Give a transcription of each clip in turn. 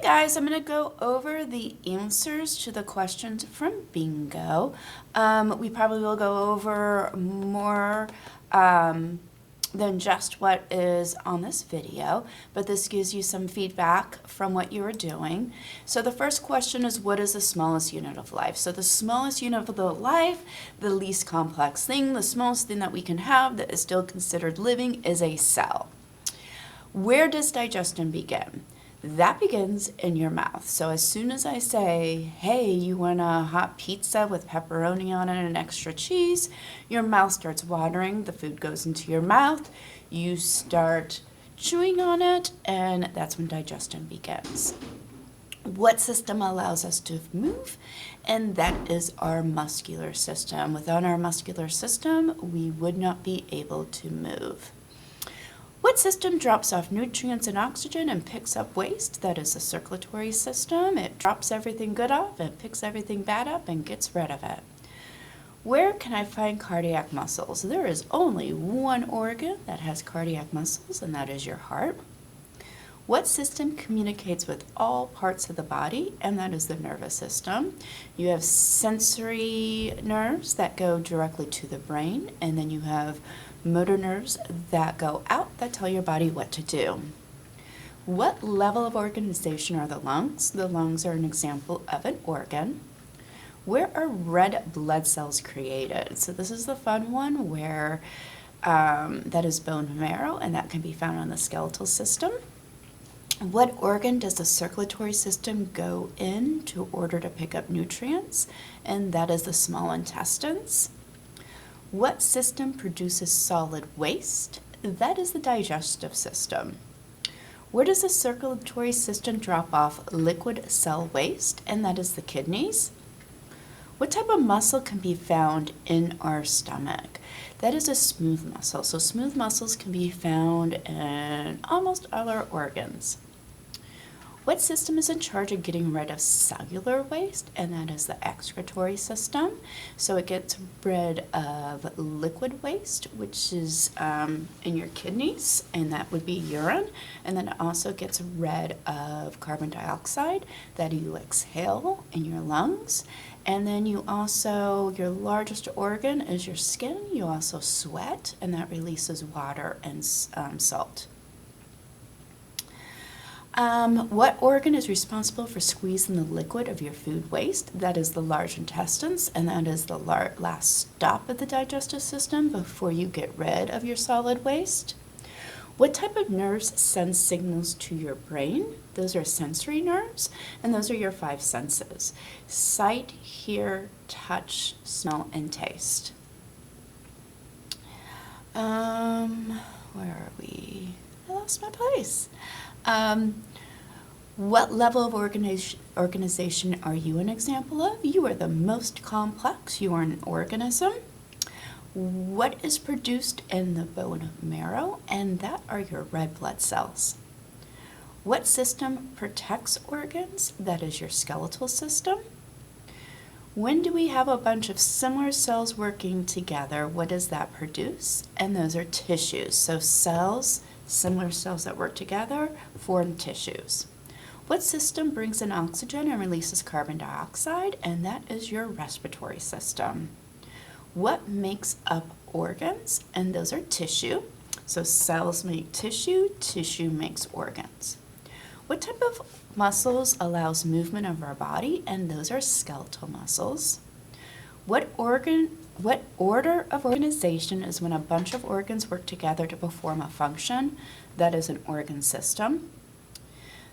Guys, I'm going to go over the answers to the questions from Bingo. We probably will go over more than just what is on this video, but this gives you some feedback from what you are doing. So the first question is, what is the smallest unit of life? So the smallest unit of the life, the least complex thing, the smallest thing that we can have that is still considered living is a cell. Where does digestion begin? That begins in your mouth. So as soon as I say, hey, you want a hot pizza with pepperoni on it and extra cheese, your mouth starts watering, the food goes into your mouth, you start chewing on it, and that's when digestion begins. What system allows us to move? And that is our muscular system. Without our muscular system, we would not be able to move. What system drops off nutrients and oxygen and picks up waste? That is the circulatory system. It drops everything good off and picks everything bad up and gets rid of it. Where can I find cardiac muscles? There is only one organ that has cardiac muscles, and that is your heart. What system communicates with all parts of the body? And that is the nervous system. You have sensory nerves that go directly to the brain, and then you have motor nerves that go out that tell your body what to do. What level of organization are the lungs? The lungs are an example of an organ. Where are red blood cells created? So this is the fun one where that is bone marrow, and that can be found on the skeletal system. What organ does the circulatory system go in to order to pick up nutrients? And that is the small intestines. What system produces solid waste? That is the digestive system. Where does the circulatory system drop off liquid cell waste? And that is the kidneys. What type of muscle can be found in our stomach? That is a smooth muscle. So smooth muscles can be found in almost all our organs. What system is in charge of getting rid of cellular waste? And that is the excretory system. So it gets rid of liquid waste, which is in your kidneys, and that would be urine. And then it also gets rid of carbon dioxide that you exhale in your lungs. And then you also, your largest organ is your skin. You also sweat, and that releases water and salt. What organ is responsible for squeezing the liquid of your food waste? That is the large intestines, and that is the last stop of the digestive system before you get rid of your solid waste. What type of nerves send signals to your brain? Those are sensory nerves, and those are your 5 senses: sight, hear, touch, smell, and taste. Where are we? I lost my place. What level of organization are you an example of? You are the most complex. You are an organism. What is produced in the bone marrow? And that are your red blood cells. What system protects organs? That is your skeletal system. When do we have a bunch of similar cells working together? What does that produce? And those are tissues. So cells, similar cells that work together, form tissues. What system brings in oxygen and releases carbon dioxide? And that is your respiratory system. What makes up organs? And those are tissue. So cells make tissue, tissue makes organs. What type of muscles allows movement of our body? And those are skeletal muscles. What order of organization is when a bunch of organs work together to perform a function? That is an organ system.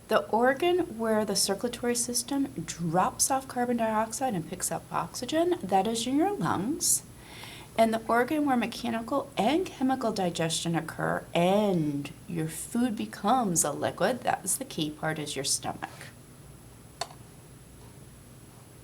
The organ where the circulatory system drops off carbon dioxide and picks up oxygen, that is in your lungs. And the organ where mechanical and chemical digestion occur and your food becomes a liquid, that is the key part, is your stomach.